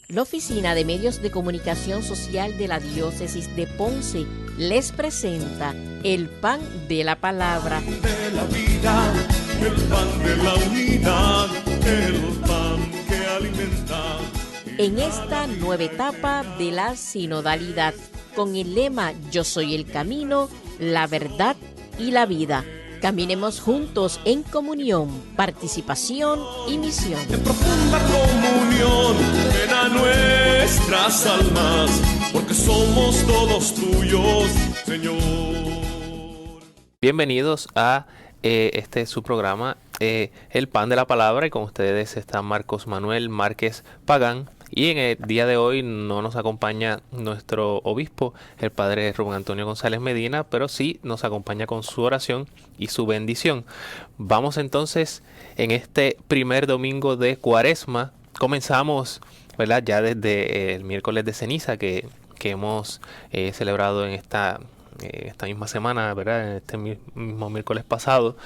La Oficina de Medios de Comunicación Social de la Diócesis de Ponce les presenta el pan de la palabra. De la vida, el pan de la unidad, el pan que alimenta. En esta nueva etapa de la sinodalidad, con el lema Yo soy el camino, la verdad y la vida. Caminemos juntos en comunión, participación y misión. De profunda comunión llena nuestras almas, porque somos todos tuyos, Señor. Bienvenidos a su programa, El Pan de la Palabra, y con ustedes está Marcos Manuel Márquez Pagán. Y en el día de hoy no nos acompaña nuestro obispo, el padre Rubén Antonio González Medina, pero sí nos acompaña con su oración y su bendición. Vamos entonces en este primer domingo de Cuaresma. Comenzamos, ¿verdad?, ya desde el miércoles de ceniza que hemos celebrado en esta misma semana, ¿verdad?, en este mismo miércoles pasado.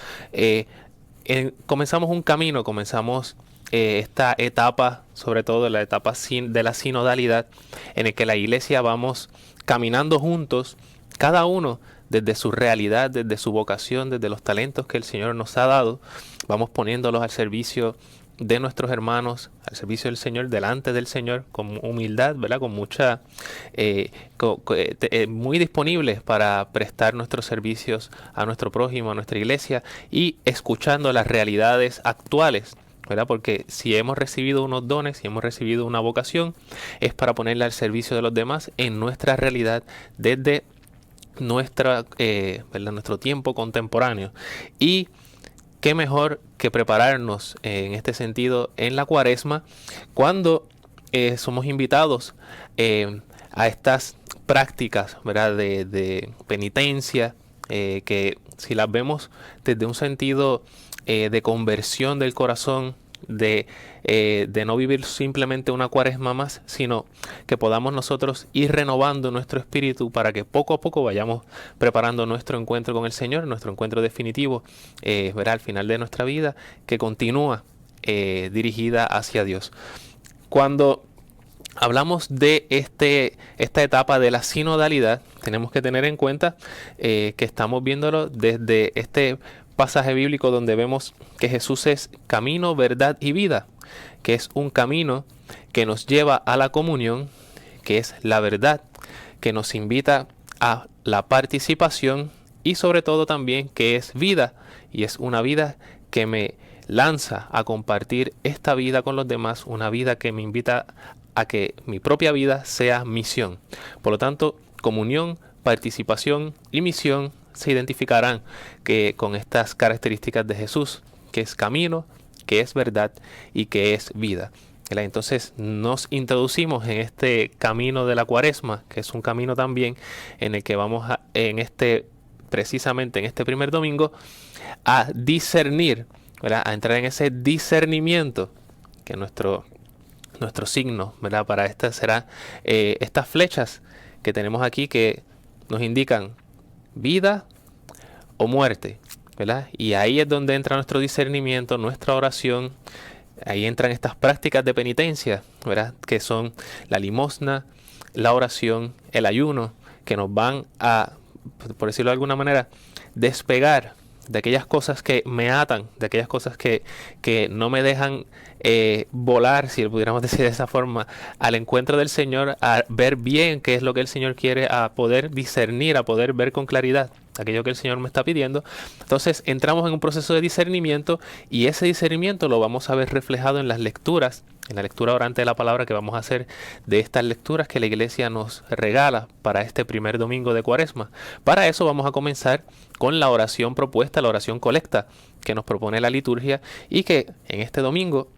Comenzamos un camino, comenzamos esta etapa, sobre todo la etapa de la sinodalidad, en el que la iglesia vamos caminando juntos, cada uno desde su realidad, desde su vocación, desde los talentos que el Señor nos ha dado, vamos poniéndolos al servicio de nuestros hermanos, al servicio del Señor, delante del Señor, con humildad, ¿verdad?, con mucha, muy disponibles para prestar nuestros servicios a nuestro prójimo, a nuestra iglesia, y escuchando las realidades actuales, ¿verdad? Porque si hemos recibido unos dones, si hemos recibido una vocación, es para ponerla al servicio de los demás en nuestra realidad, desde nuestro tiempo contemporáneo. Y qué mejor que prepararnos en este sentido en la Cuaresma, cuando somos invitados a estas prácticas, ¿verdad?, de penitencia, que si las vemos desde un sentido de conversión del corazón, de no vivir simplemente una Cuaresma más, sino que podamos nosotros ir renovando nuestro espíritu para que poco a poco vayamos preparando nuestro encuentro con el Señor, nuestro encuentro definitivo, verá, al final de nuestra vida, que continúa dirigida hacia Dios. Cuando hablamos de esta etapa de la sinodalidad, tenemos que tener en cuenta que estamos viéndolo desde este pasaje bíblico donde vemos que Jesús es camino, verdad y vida, que es un camino que nos lleva a la comunión, que es la verdad, que nos invita a la participación y sobre todo también que es vida, y es una vida que me lanza a compartir esta vida con los demás, una vida que me invita a que mi propia vida sea misión. Por lo tanto, comunión, participación y misión se identificarán con estas características de Jesús, que es camino, que es verdad y que es vida. Entonces nos introducimos en este camino de la Cuaresma, que es un camino también en el que vamos precisamente en este primer domingo, a discernir, ¿verdad?, a entrar en ese discernimiento, que nuestro signo, ¿verdad?, para esta será estas flechas que tenemos aquí que nos indican vida o muerte, ¿verdad? Y ahí es donde entra nuestro discernimiento, nuestra oración. Ahí entran estas prácticas de penitencia, ¿verdad?, que son la limosna, la oración, el ayuno, que nos van a, por decirlo de alguna manera, despegar de aquellas cosas que me atan, de aquellas cosas que no me dejan volar, si lo pudiéramos decir de esa forma, al encuentro del Señor, a ver bien qué es lo que el Señor quiere, a poder discernir, a poder ver con claridad aquello que el Señor me está pidiendo. Entonces entramos en un proceso de discernimiento, y ese discernimiento lo vamos a ver reflejado en las lecturas, en la lectura orante de la palabra que vamos a hacer, de estas lecturas que la iglesia nos regala para este primer domingo de Cuaresma. Para eso vamos a comenzar con la oración propuesta, la oración colecta que nos propone la liturgia, y que en este domingo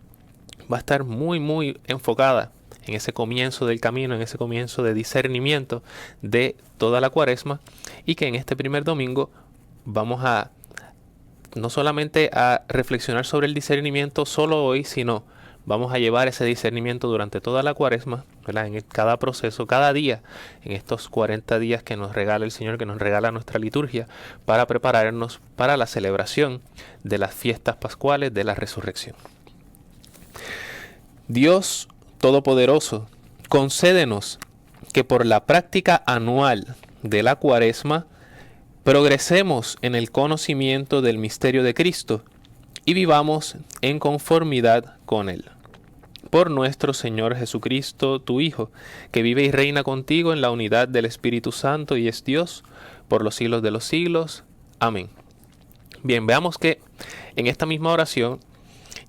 va a estar muy muy enfocada en ese comienzo del camino, en ese comienzo de discernimiento de toda la Cuaresma, y que en este primer domingo vamos a no solamente a reflexionar sobre el discernimiento solo hoy, sino vamos a llevar ese discernimiento durante toda la Cuaresma, ¿verdad?, en cada proceso, cada día, en estos 40 días que nos regala el Señor, que nos regala nuestra liturgia, para prepararnos para la celebración de las fiestas pascuales de la resurrección. Dios Todopoderoso, concédenos que por la práctica anual de la Cuaresma progresemos en el conocimiento del misterio de Cristo y vivamos en conformidad con Él. Por nuestro Señor Jesucristo, tu Hijo, que vive y reina contigo en la unidad del Espíritu Santo y es Dios por los siglos de los siglos. Amén. Bien, veamos que en esta misma oración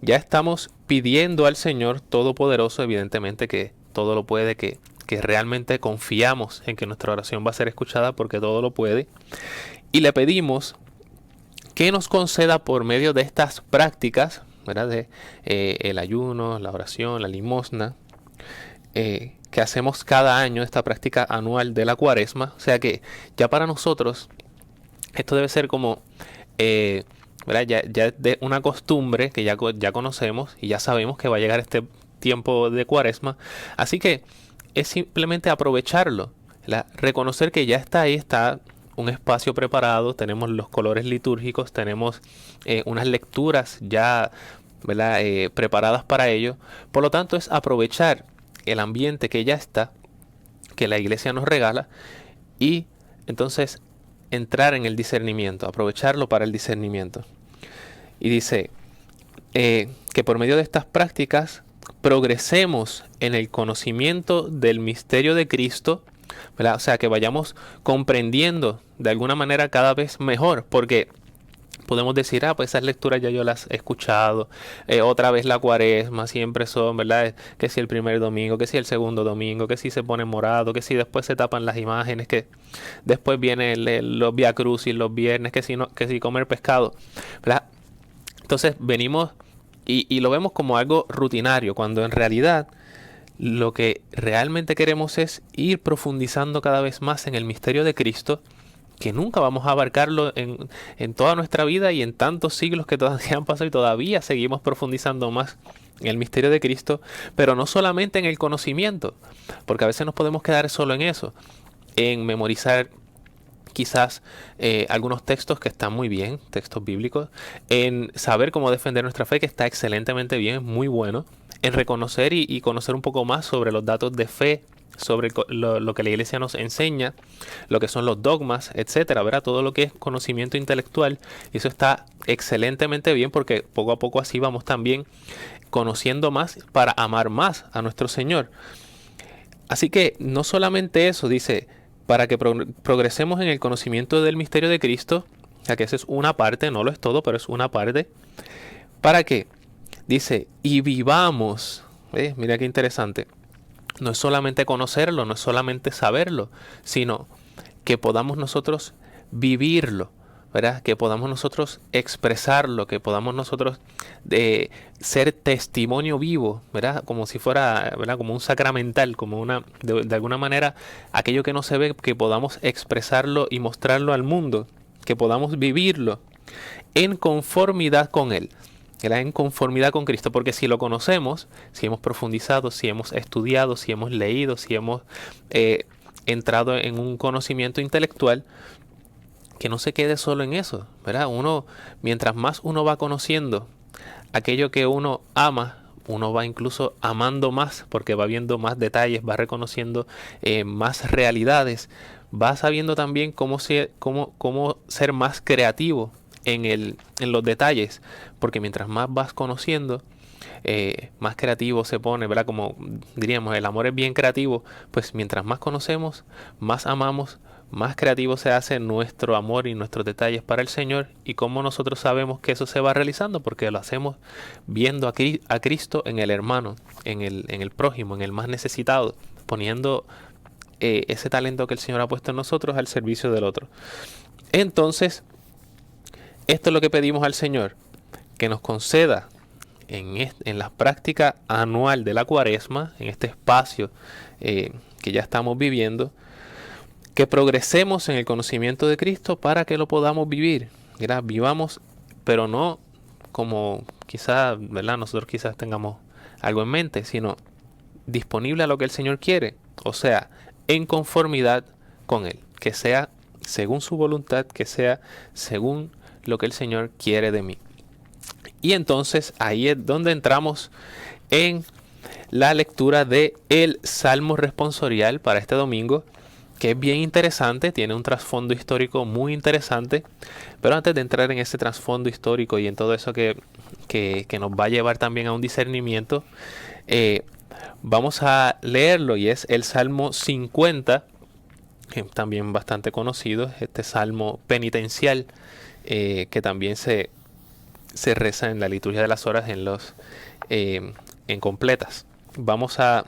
ya estamos pidiendo al Señor Todopoderoso, evidentemente que todo lo puede, que realmente confiamos en que nuestra oración va a ser escuchada porque todo lo puede. Y le pedimos que nos conceda por medio de estas prácticas, ¿verdad? De el ayuno, la oración, la limosna, que hacemos cada año, esta práctica anual de la Cuaresma. O sea que ya para nosotros esto debe ser como ¿verdad? Ya es de una costumbre que ya conocemos y ya sabemos que va a llegar este tiempo de Cuaresma. Así que es simplemente aprovecharlo, reconocer que ya está ahí, está un espacio preparado, tenemos los colores litúrgicos, tenemos unas lecturas ya, ¿verdad? Preparadas para ello. Por lo tanto, es aprovechar el ambiente que ya está, que la iglesia nos regala, y entonces entrar en el discernimiento, aprovecharlo para el discernimiento. Y dice que por medio de estas prácticas progresemos en el conocimiento del misterio de Cristo, ¿verdad? O sea, que vayamos comprendiendo de alguna manera cada vez mejor, porque podemos decir, pues esas lecturas ya yo las he escuchado, otra vez la Cuaresma, siempre son, ¿verdad? Que si el primer domingo, que si el segundo domingo, que si se pone morado, que si después se tapan las imágenes, que después viene los Via Crucis los viernes, que si comer pescado, ¿verdad? Entonces venimos y lo vemos como algo rutinario, cuando en realidad lo que realmente queremos es ir profundizando cada vez más en el misterio de Cristo, que nunca vamos a abarcarlo en toda nuestra vida y en tantos siglos que todavía han pasado y todavía seguimos profundizando más en el misterio de Cristo, pero no solamente en el conocimiento, porque a veces nos podemos quedar solo en eso, en memorizar quizás algunos textos que están muy bien, textos bíblicos, en saber cómo defender nuestra fe, que está excelentemente bien, muy bueno, en reconocer y conocer un poco más sobre los datos de fe, sobre lo que la iglesia nos enseña, lo que son los dogmas, etcétera, ¿verdad? Todo lo que es conocimiento intelectual, y eso está excelentemente bien porque poco a poco así vamos también conociendo más para amar más a nuestro Señor. Así que no solamente eso, dice, para que progresemos en el conocimiento del misterio de Cristo, ya que esa es una parte, no lo es todo, pero es una parte. ¿Para qué? Dice, y vivamos. Mira qué interesante. No es solamente conocerlo, no es solamente saberlo, sino que podamos nosotros vivirlo, ¿verdad? Que podamos nosotros expresarlo, que podamos nosotros ser testimonio vivo, ¿verdad? Como si fuera, ¿verdad? Como un sacramental, como de alguna manera aquello que no se ve, que podamos expresarlo y mostrarlo al mundo, que podamos vivirlo en conformidad con Él. En conformidad con Cristo, porque si lo conocemos, si hemos profundizado, si hemos estudiado, si hemos leído, si hemos entrado en un conocimiento intelectual, que no se quede solo en eso, ¿verdad? Mientras más uno va conociendo aquello que uno ama, uno va incluso amando más, porque va viendo más detalles, va reconociendo más realidades, va sabiendo también cómo ser más creativo en los detalles, porque mientras más vas conociendo, más creativo se pone, ¿verdad? Como diríamos, el amor es bien creativo, pues mientras más conocemos, más amamos, más creativo se hace nuestro amor y nuestros detalles para el Señor. Y cómo nosotros sabemos que eso se va realizando, porque lo hacemos viendo a Cristo en el hermano, en el prójimo, en el más necesitado, poniendo ese talento que el Señor ha puesto en nosotros al servicio del otro. Entonces, esto es lo que pedimos al Señor, que nos conceda en la práctica anual de la Cuaresma, en este espacio que ya estamos viviendo, que progresemos en el conocimiento de Cristo para que lo podamos vivir. ¿Verdad? Vivamos, pero no como quizás, ¿verdad? Nosotros quizás tengamos algo en mente, sino disponible a lo que el Señor quiere, o sea, en conformidad con Él, que sea según su voluntad, que sea según lo que el Señor quiere de mí. Y entonces ahí es donde entramos en la lectura de el Salmo responsorial para este domingo, que es bien interesante, tiene un trasfondo histórico muy interesante. Pero antes de entrar en ese trasfondo histórico y en todo eso que nos va a llevar también a un discernimiento, vamos a leerlo, y es el Salmo 50, que es también bastante conocido, este salmo penitencial, que también se reza en la liturgia de las horas en completas. Vamos a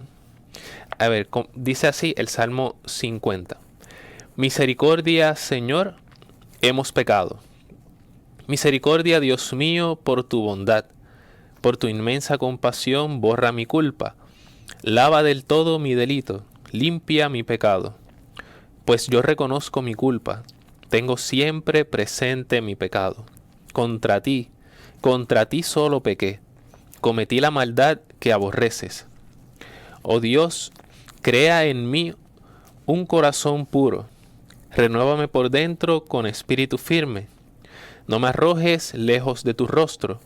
ver, dice así el Salmo 50. Misericordia, Señor, hemos pecado. Misericordia, Dios mío, por tu bondad. Por tu inmensa compasión, borra mi culpa. Lava del todo mi delito, limpia mi pecado. Pues yo reconozco mi culpa, tengo siempre presente mi pecado. Contra ti solo pequé, cometí la maldad que aborreces. Oh Dios, crea en mí un corazón puro, renuévame por dentro con espíritu firme. No me arrojes lejos de tu rostro,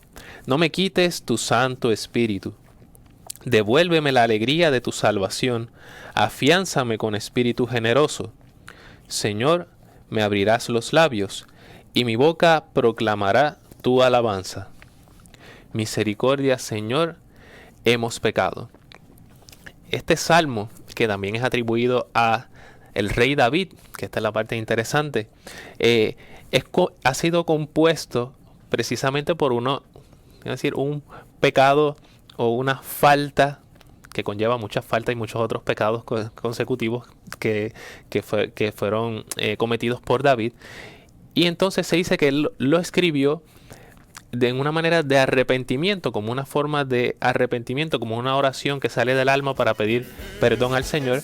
no me quites tu santo espíritu. Devuélveme la alegría de tu salvación, afiánzame con espíritu generoso. Señor, me abrirás los labios, y mi boca proclamará tu alabanza. Misericordia, Señor, hemos pecado. Este salmo, que también es atribuido a el rey David, que esta es la parte interesante, ha sido compuesto precisamente por un pecado o una falta que conlleva muchas faltas y muchos otros pecados consecutivos que fueron cometidos por David. Y entonces se dice que él lo escribió de una manera de arrepentimiento, como una forma de arrepentimiento, como una oración que sale del alma para pedir perdón al Señor.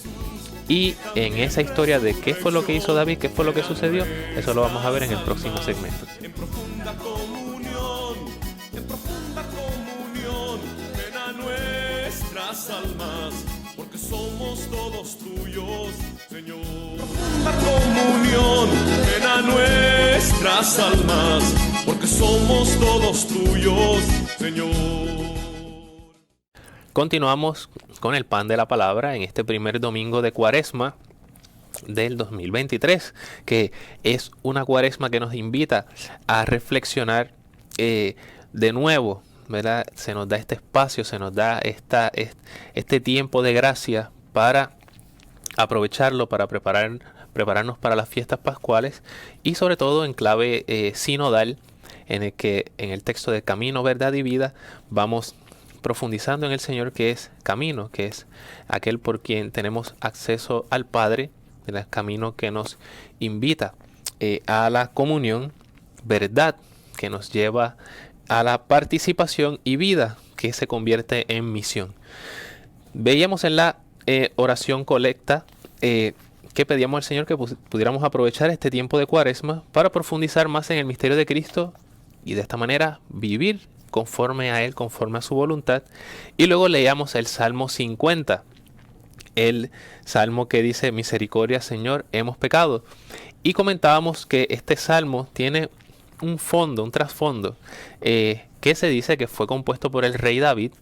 Y en esa historia de qué fue lo que hizo David, qué fue lo que sucedió, eso lo vamos a ver en el próximo segmento. En profunda comunión, ven a nuestras almas, porque somos todos tuyos, Señor. Profunda comunión, ven a nuestras almas, porque somos todos tuyos, Señor. Continuamos con el pan de la palabra en este primer domingo de Cuaresma del 2023, que es una Cuaresma que nos invita a reflexionar de nuevo, ¿verdad? Se nos da este espacio, se nos da este tiempo de gracia para aprovecharlo, para prepararnos para las fiestas pascuales, y sobre todo en clave sinodal, en el que en el texto de Camino, Verdad y Vida vamos profundizando en el Señor, que es camino, que es aquel por quien tenemos acceso al Padre, el camino que nos invita a la comunión, verdad que nos lleva a la participación, y vida que se convierte en misión. Veíamos en la oración colecta que pedíamos al Señor que pudiéramos aprovechar este tiempo de Cuaresma para profundizar más en el misterio de Cristo y de esta manera vivir conforme a Él, conforme a su voluntad. Y luego leíamos el Salmo 50, el Salmo que dice: misericordia, Señor, hemos pecado. Y comentábamos que este Salmo tiene un fondo, un trasfondo, que se dice que fue compuesto por el rey David,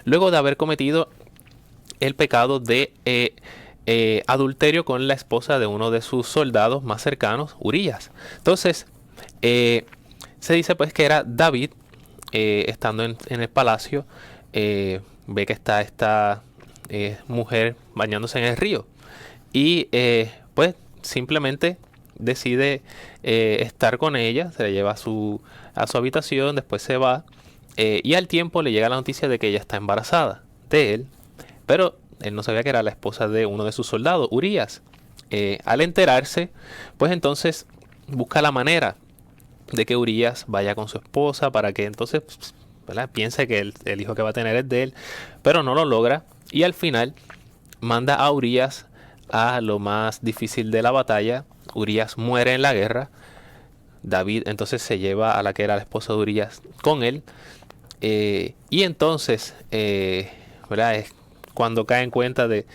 luego de haber cometido el pecado de adulterio con la esposa de uno de sus soldados más cercanos, Urías. Entonces, se dice pues que era David, estando en el palacio, ve que está esta mujer bañándose en el río, y pues simplemente decide estar con ella, se la lleva a su habitación, después se va, y al tiempo le llega la noticia de que ella está embarazada de él, pero él no sabía que era la esposa de uno de sus soldados, Urías. Al enterarse, pues entonces busca la manera de que Urías vaya con su esposa para que entonces, ¿verdad?, piense que el hijo que va a tener es de él, pero no lo logra, y al final manda a Urías a lo más difícil de la batalla. Urías muere en la guerra. David entonces se lleva a la que era la esposa de Urías con él, y entonces ¿verdad?, es cuando cae en cuenta de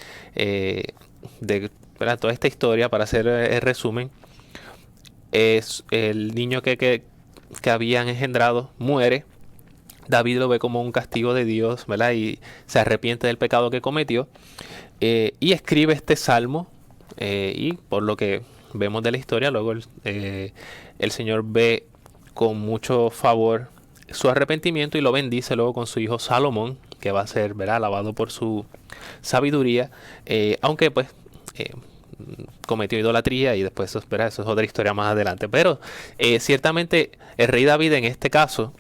¿verdad?, toda esta historia. Para hacer el resumen, es el niño que habían engendrado muere. David lo ve como un castigo de Dios, ¿verdad? Y se arrepiente del pecado que cometió. Y escribe este salmo. Y por lo que vemos de la historia, luego el Señor ve con mucho favor su arrepentimiento y lo bendice luego con su hijo Salomón, que va a ser, ¿verdad?, alabado por su sabiduría, aunque pues cometió idolatría y después, ¿verdad?, eso es otra historia más adelante. Pero ciertamente el rey David en este caso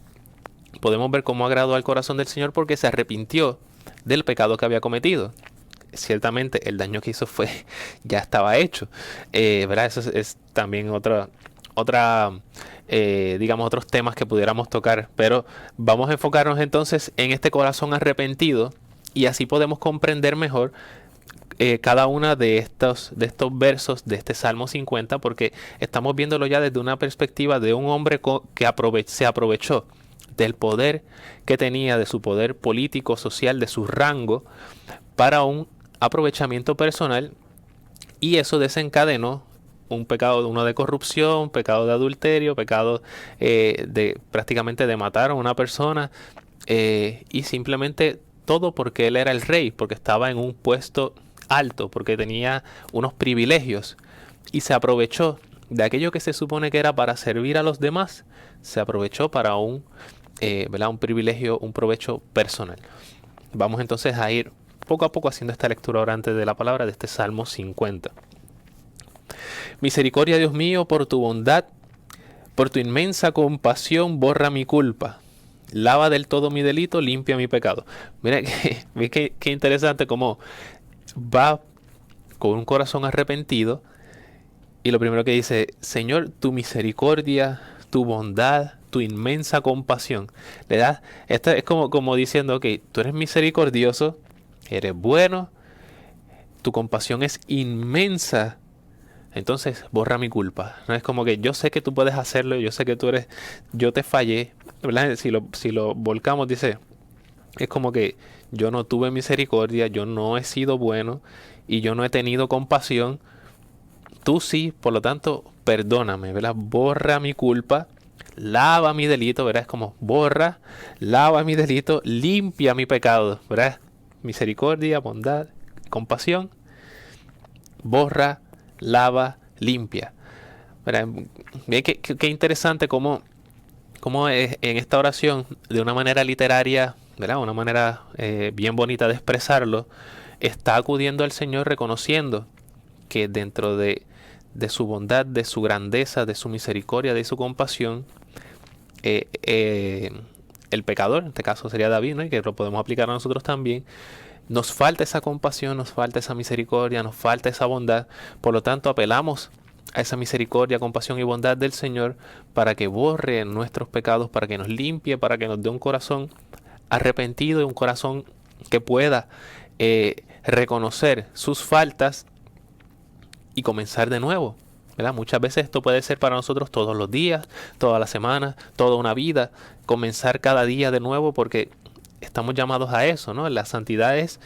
podemos ver cómo agradó al corazón del Señor porque se arrepintió del pecado que había cometido. Ciertamente el daño que hizo ya estaba hecho, ¿verdad? Eso es también digamos, otros temas que pudiéramos tocar, pero vamos a enfocarnos entonces en este corazón arrepentido y así podemos comprender mejor cada una de estos versos de este Salmo 50, porque estamos viéndolo ya desde una perspectiva de un hombre que se aprovechó del poder que tenía, de su poder político, social, de su rango, para un aprovechamiento personal, y eso desencadenó un pecado, uno de corrupción, pecado de adulterio, pecado prácticamente de matar a una persona, y simplemente todo porque él era el rey, porque estaba en un puesto alto, porque tenía unos privilegios y se aprovechó de aquello que se supone que era para servir a los demás, se aprovechó para ¿verdad?, un privilegio, un provecho personal. Vamos entonces a ir poco a poco haciendo esta lectura orante de la palabra de este Salmo 50. Misericordia, Dios mío, por tu bondad, por tu inmensa compasión, borra mi culpa. Lava del todo mi delito, limpia mi pecado. Mira qué interesante cómo va con un corazón arrepentido y lo primero que dice: Señor, tu misericordia, tu bondad, tu inmensa compasión. Le das, esto es como diciendo, ok, tú eres misericordioso, eres bueno, tu compasión es inmensa, entonces borra mi culpa. No es como que yo sé que tú puedes hacerlo, yo sé que yo te fallé, ¿verdad? Si lo volcamos, dice, es como que yo no tuve misericordia, yo no he sido bueno y yo no he tenido compasión. Tú sí, por lo tanto, perdóname, ¿verdad? Borra mi culpa, lava mi delito, ¿verdad? Es como borra, lava mi delito, limpia mi pecado, ¿verdad? Misericordia, bondad, compasión, borra, lava, limpia. ¿Verdad? Qué interesante cómo es en esta oración, de una manera literaria, ¿verdad?, una manera bien bonita de expresarlo, está acudiendo al Señor reconociendo que dentro de su bondad, de su grandeza, de su misericordia, de su compasión, el pecador, en este caso sería David, ¿no?, y que lo podemos aplicar a nosotros también, nos falta esa compasión, nos falta esa misericordia, nos falta esa bondad. Por lo tanto, apelamos a esa misericordia, compasión y bondad del Señor para que borre nuestros pecados, para que nos limpie, para que nos dé un corazón arrepentido y un corazón que pueda reconocer sus faltas y comenzar de nuevo, ¿verdad? Muchas veces esto puede ser para nosotros todos los días, toda la semana, toda una vida, comenzar cada día de nuevo, porque estamos llamados a eso, ¿no? La santidad es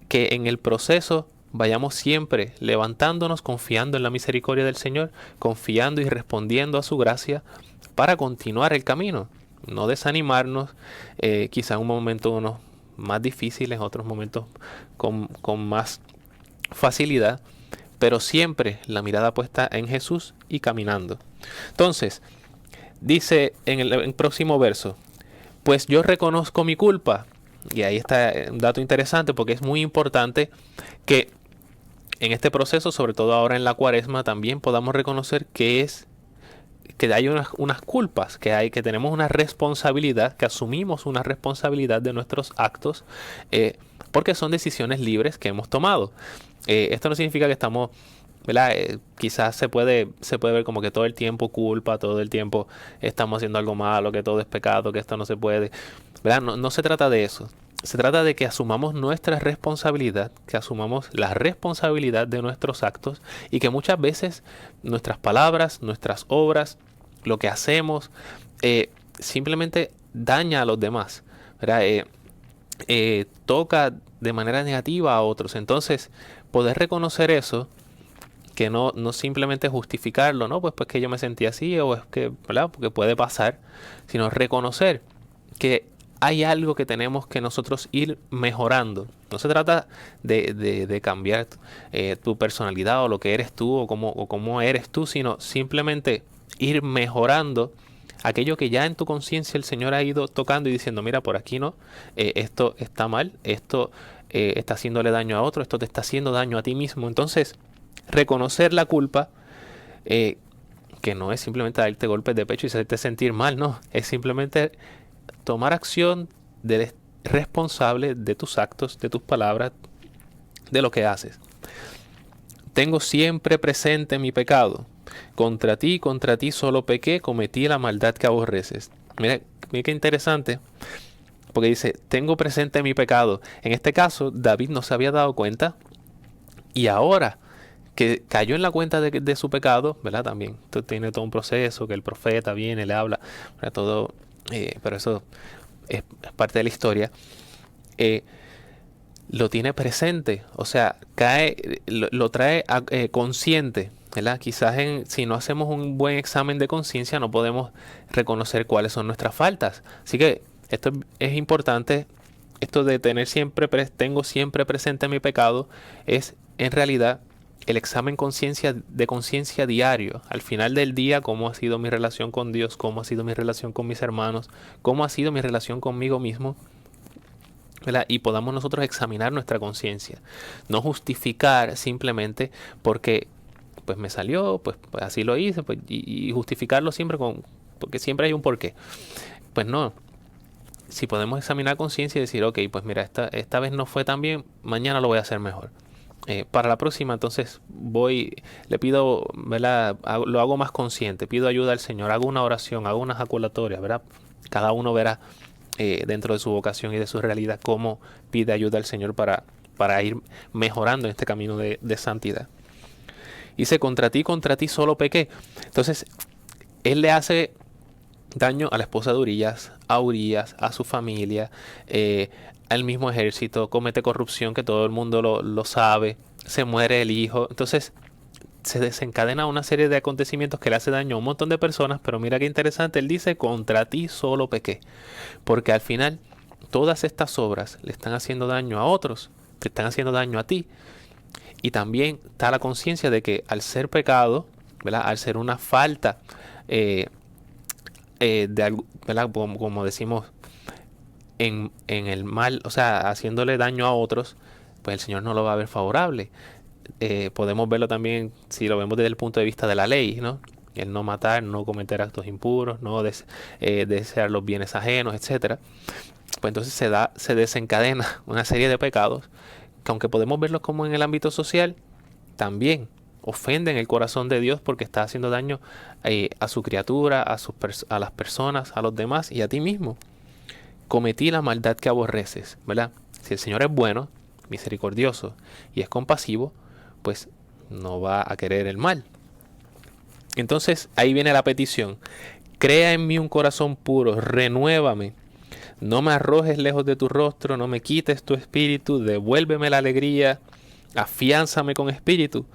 que en el proceso vayamos siempre levantándonos, confiando en la misericordia del Señor, confiando y respondiendo a su gracia para continuar el camino, no desanimarnos, quizá en un momento unos más difíciles, otros momentos con más facilidad, pero siempre la mirada puesta en Jesús y caminando. Entonces, dice en el próximo verso: pues yo reconozco mi culpa. Y ahí está un dato interesante, porque es muy importante que en este proceso, sobre todo ahora en la Cuaresma, también podamos reconocer que hay unas culpas, que tenemos una responsabilidad, que asumimos una responsabilidad de nuestros actos, porque son decisiones libres que hemos tomado. Esto no significa que estamos, ¿verdad? Quizás se puede ver como que todo el tiempo culpa, todo el tiempo estamos haciendo algo malo, que todo es pecado, que esto no se puede, ¿verdad? No se trata de eso. Se trata de que asumamos nuestra responsabilidad, que asumamos la responsabilidad de nuestros actos, y que muchas veces nuestras palabras, nuestras obras, lo que hacemos, simplemente daña a los demás, ¿verdad? Toca de manera negativa a otros. Entonces, poder reconocer eso, que no simplemente justificarlo, ¿no? Pues que yo me sentí así, o es que, ¿verdad?, porque puede pasar, sino reconocer que hay algo que tenemos que nosotros ir mejorando. No se trata de cambiar tu personalidad o lo que eres tú o cómo eres tú, sino simplemente ir mejorando aquello que ya en tu conciencia el Señor ha ido tocando y diciendo, mira, por aquí no, esto está mal, esto está haciéndole daño a otro, esto te está haciendo daño a ti mismo. Entonces, reconocer la culpa, que no es simplemente darte golpes de pecho y hacerte sentir mal, no, es simplemente tomar acción de responsable de tus actos, de tus palabras, de lo que haces. Tengo siempre presente mi pecado. Contra ti solo pequé, cometí la maldad que aborreces. Mira qué interesante, porque dice, tengo presente mi pecado. En este caso, David no se había dado cuenta, y ahora que cayó en la cuenta de su pecado, ¿verdad? También esto tiene todo un proceso, que el profeta viene, le habla, ¿verdad? Todo, pero eso es parte de la historia. Lo tiene presente, o sea, lo trae consciente, ¿verdad? Quizás si no hacemos un buen examen de conciencia no podemos reconocer cuáles son nuestras faltas. Así que esto es importante, esto de tengo siempre presente mi pecado, es en realidad el examen de conciencia diario. Al final del día, cómo ha sido mi relación con Dios, cómo ha sido mi relación con mis hermanos, cómo ha sido mi relación conmigo mismo, ¿verdad? Y podamos nosotros examinar nuestra conciencia, no justificar simplemente porque pues me salió, pues así lo hice, pues, y justificarlo siempre porque siempre hay un porqué. Pues no, si podemos examinar conciencia y decir, ok, pues mira, esta vez no fue tan bien, mañana lo voy a hacer mejor. Para la próxima, entonces le pido, ¿verdad? Lo hago más consciente, pido ayuda al Señor, hago una oración, hago unas jaculatorias, ¿verdad? Cada uno verá dentro de su vocación y de su realidad cómo pide ayuda al Señor para ir mejorando en este camino de santidad. Dice, contra ti solo pequé. Entonces, él le hace daño a la esposa de Urías, a su familia, al mismo ejército, comete corrupción que todo el mundo lo sabe, se muere el hijo. Entonces, se desencadena una serie de acontecimientos que le hace daño a un montón de personas, pero mira qué interesante, él dice, contra ti solo pequé. Porque al final, todas estas obras le están haciendo daño a otros, te están haciendo daño a ti. Y también está la conciencia de que al ser pecado, ¿verdad? Al ser una falta ¿verdad? Como decimos en el mal, o sea, haciéndole daño a otros, pues el Señor no lo va a ver favorable. Podemos verlo también si lo vemos desde el punto de vista de la ley, ¿no? El no matar, no cometer actos impuros, no desear los bienes ajenos, etcétera. Pues entonces se desencadena una serie de pecados que, aunque podemos verlos como en el ámbito social, también ofenden el corazón de Dios porque está haciendo daño a su criatura, a las personas, a los demás y a ti mismo. Cometí la maldad que aborreces, ¿verdad? Si el Señor es bueno, misericordioso y es compasivo, pues no va a querer el mal. Entonces ahí viene la petición: crea en mí un corazón puro, renuévame. No me arrojes lejos de tu rostro, no me quites tu espíritu, devuélveme la alegría, afiánzame con espíritu.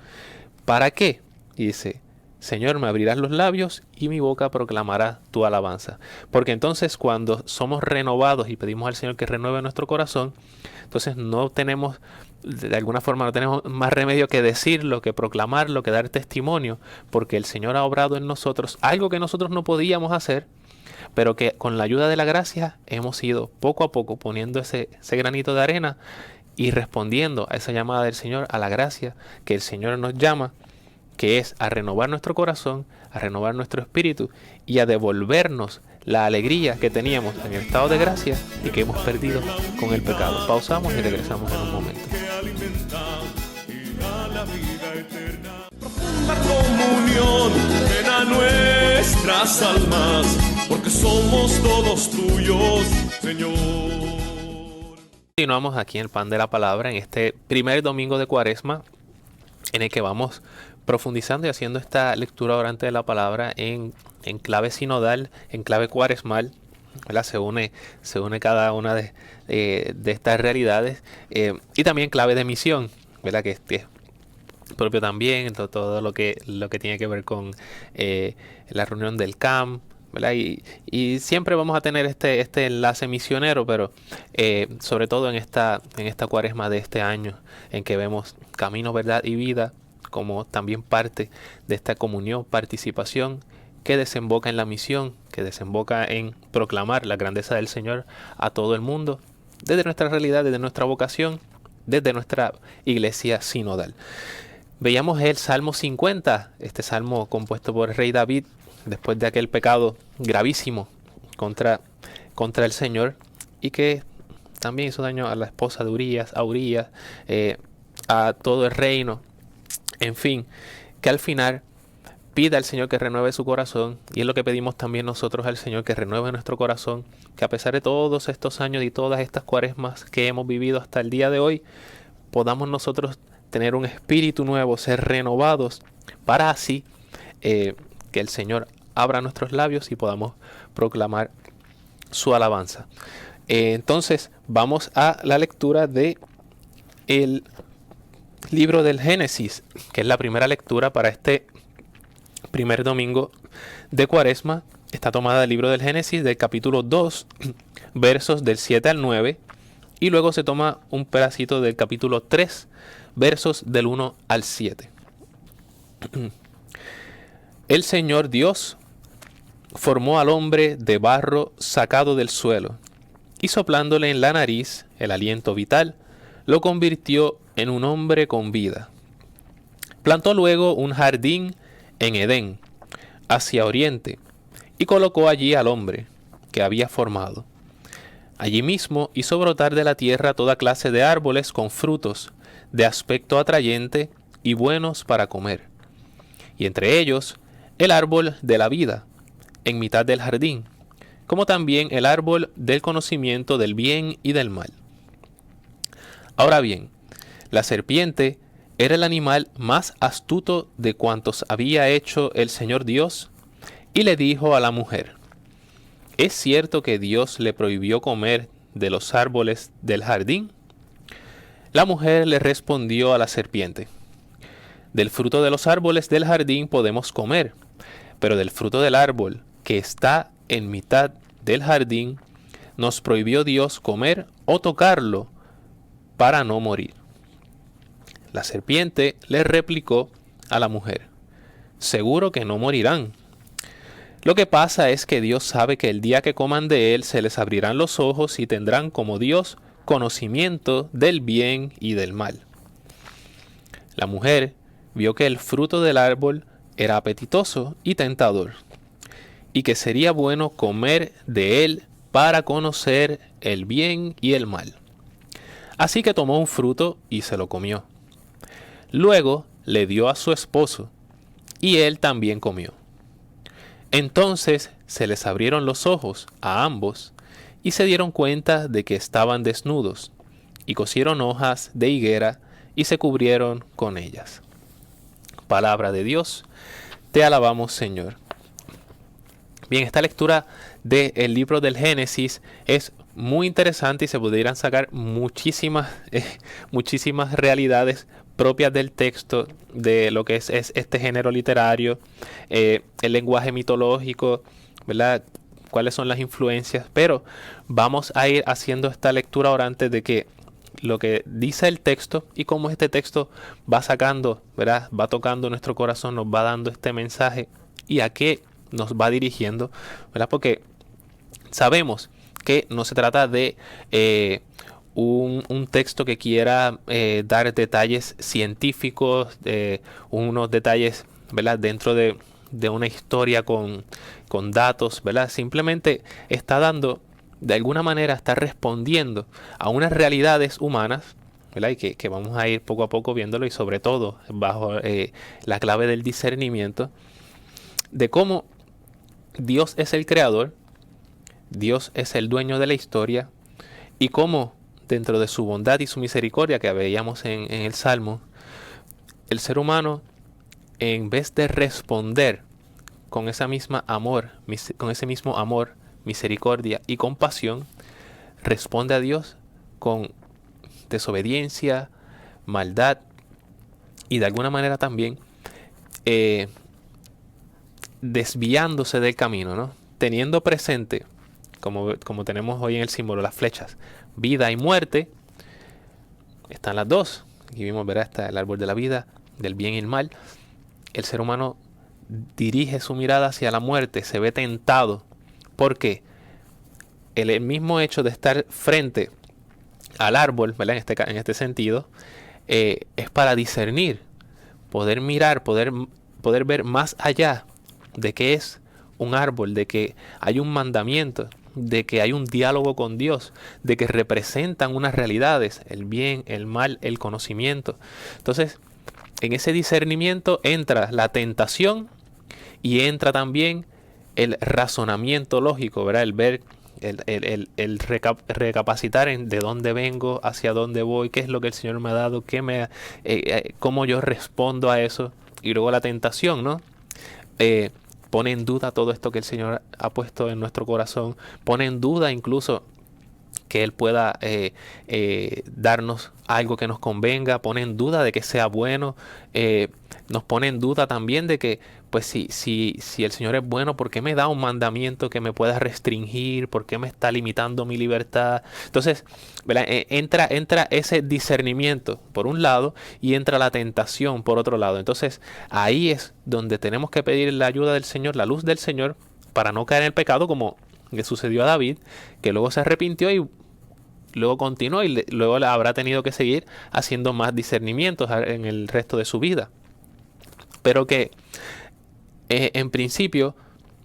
¿Para qué? Y dice, Señor, me abrirás los labios y mi boca proclamará tu alabanza. Porque entonces cuando somos renovados y pedimos al Señor que renueve nuestro corazón, entonces no tenemos, de alguna forma no tenemos más remedio que decirlo, que proclamarlo, que dar testimonio, porque el Señor ha obrado en nosotros algo que nosotros no podíamos hacer, pero que con la ayuda de la gracia hemos ido poco a poco poniendo ese granito de arena y respondiendo a esa llamada del Señor, a la gracia que el Señor nos llama, que es a renovar nuestro corazón, a renovar nuestro espíritu y a devolvernos la alegría que teníamos en el estado de gracia y que hemos perdido con el pecado. Pausamos y regresamos en un momento. Profunda comunión llena nuestras almas, porque somos todos tuyos, Señor. Continuamos aquí en el Pan de la Palabra, en este primer domingo de Cuaresma, en el que vamos profundizando y haciendo esta lectura orante de la palabra en clave sinodal, en clave cuaresmal, ¿verdad? Se une cada una de estas realidades, y también clave de misión, ¿verdad? Que es propio también, todo lo que tiene que ver con la reunión del CAM, ¿verdad? Y siempre vamos a tener este enlace misionero, pero sobre todo en esta cuaresma de este año, en que vemos camino, verdad y vida como también parte de esta comunión, participación que desemboca en la misión, que desemboca en proclamar la grandeza del Señor a todo el mundo, desde nuestra realidad, desde nuestra vocación, desde nuestra iglesia sinodal. Veíamos el Salmo 50, este salmo compuesto por el rey David, después de aquel pecado gravísimo contra el Señor, y que también hizo daño a la esposa de Urías, a todo el reino, en fin, que al final pida al Señor que renueve su corazón, y es lo que pedimos también nosotros al Señor, que renueve nuestro corazón, que a pesar de todos estos años y todas estas cuaresmas que hemos vivido hasta el día de hoy, podamos nosotros tener un espíritu nuevo, ser renovados, para así que el Señor abra nuestros labios y podamos proclamar su alabanza. Entonces vamos a la lectura de el libro del Génesis, que es la primera lectura para este primer domingo de Cuaresma. Está tomada del libro del Génesis, del capítulo 2, versos del 7 al 9, y luego se toma un pedacito del capítulo 3, versos del 1 al 7. El Señor Dios formó al hombre de barro sacado del suelo, y soplándole en la nariz el aliento vital, lo convirtió en un hombre con vida. Plantó luego un jardín en Edén, hacia oriente, y colocó allí al hombre que había formado. Allí mismo hizo brotar de la tierra toda clase de árboles con frutos, de aspecto atrayente y buenos para comer. Y entre ellos, el árbol de la vida, en mitad del jardín, como también el árbol del conocimiento del bien y del mal. Ahora bien, la serpiente era el animal más astuto de cuantos había hecho el Señor Dios, y le dijo a la mujer: ¿Es cierto que Dios le prohibió comer de los árboles del jardín? La mujer le respondió a la serpiente: Del fruto de los árboles del jardín podemos comer, pero del fruto del árbol que está en mitad del jardín, nos prohibió Dios comer o tocarlo para no morir. La serpiente le replicó a la mujer: Seguro que no morirán. Lo que pasa es que Dios sabe que el día que coman de él se les abrirán los ojos y tendrán como Dios conocimiento del bien y del mal. La mujer vio que el fruto del árbol era apetitoso y tentador, y que sería bueno comer de él para conocer el bien y el mal. Así que tomó un fruto y se lo comió. Luego le dio a su esposo, y él también comió. Entonces se les abrieron los ojos a ambos, y se dieron cuenta de que estaban desnudos, y cosieron hojas de higuera, y se cubrieron con ellas. Palabra de Dios, te alabamos, Señor. Bien, esta lectura del libro del Génesis es muy interesante y se pudieran sacar muchísimas realidades propias del texto, de lo que es este género literario, el lenguaje mitológico, ¿verdad? Cuáles son las influencias, pero vamos a ir haciendo esta lectura orante de que lo que dice el texto y cómo este texto va sacando, ¿verdad? Va tocando nuestro corazón, nos va dando este mensaje y a qué nos va dirigiendo, ¿verdad? Porque sabemos que no se trata de un texto que quiera dar detalles científicos, unos detalles, ¿verdad? Dentro de una historia con datos, ¿verdad? Simplemente está dando, de alguna manera está respondiendo a unas realidades humanas, ¿verdad? Y que vamos a ir poco a poco viéndolo, y sobre todo bajo la clave del discernimiento, de cómo Dios es el creador, Dios es el dueño de la historia, y cómo dentro de su bondad y su misericordia que veíamos en el Salmo, el ser humano, en vez de responder con ese mismo amor, misericordia y compasión, responde a Dios con desobediencia, maldad y de alguna manera también desviándose del camino, ¿no? teniendo presente, como tenemos hoy en el símbolo, las flechas, vida y muerte, están las dos. Aquí vimos, ¿verdad? Está el árbol de la vida, del bien y el mal. El ser humano dirige su mirada hacia la muerte, se ve tentado. ¿Por qué? El mismo hecho de estar frente al árbol, ¿verdad? En este sentido, es para discernir, poder mirar, poder ver más allá de que es un árbol, de que hay un mandamiento, de que hay un diálogo con Dios, de que representan unas realidades, el bien, el mal, el conocimiento. Entonces, en ese discernimiento entra la tentación y entra también el razonamiento lógico, ¿verdad? El ver, recapacitar en de dónde vengo, hacia dónde voy, qué es lo que el Señor me ha dado, cómo yo respondo a eso. Y luego la tentación, ¿no? Pone en duda todo esto que el Señor ha puesto en nuestro corazón. Pone en duda incluso que Él pueda darnos algo que nos convenga. Pone en duda de que sea bueno. Nos pone en duda también de que, pues si el Señor es bueno, ¿por qué me da un mandamiento que me pueda restringir? ¿Por qué me está limitando mi libertad? Entonces, ¿verdad? Entra ese discernimiento por un lado y entra la tentación por otro lado. Entonces, ahí es donde tenemos que pedir la ayuda del Señor, la luz del Señor, para no caer en el pecado como le sucedió a David, que luego se arrepintió y luego continuó y luego habrá tenido que seguir haciendo más discernimientos en el resto de su vida. Pero que en principio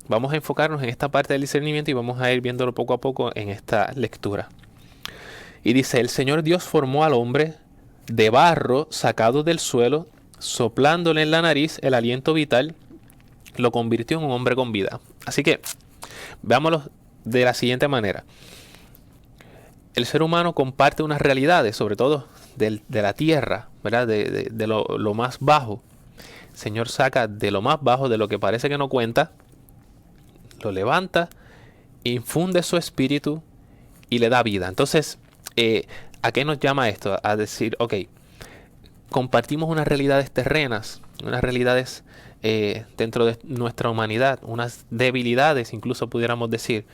vamos a enfocarnos en esta parte del discernimiento y vamos a ir viéndolo poco a poco en esta lectura. Y dice, el Señor Dios formó al hombre de barro sacado del suelo, soplándole en la nariz el aliento vital, lo convirtió en un hombre con vida. Así que veámoslo de la siguiente manera. El ser humano comparte unas realidades, sobre todo de la tierra, ¿verdad? De lo más bajo. El Señor saca de lo más bajo, de lo que parece que no cuenta, lo levanta, infunde su espíritu y le da vida. Entonces, ¿a qué nos llama esto? A decir, ok, compartimos unas realidades terrenas, unas realidades dentro de nuestra humanidad, unas debilidades incluso pudiéramos decir,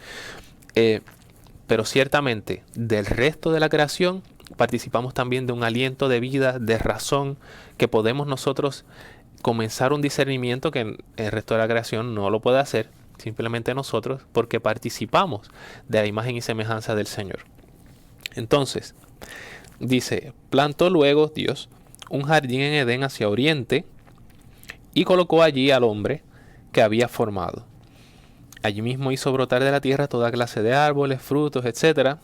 pero ciertamente del resto de la creación participamos también de un aliento de vida, de razón, que podemos nosotros comenzar un discernimiento que el resto de la creación no lo puede hacer, simplemente nosotros, porque participamos de la imagen y semejanza del Señor. Entonces, dice, plantó luego Dios un jardín en Edén hacia oriente y colocó allí al hombre que había formado. Allí mismo hizo brotar de la tierra toda clase de árboles, frutos, etc.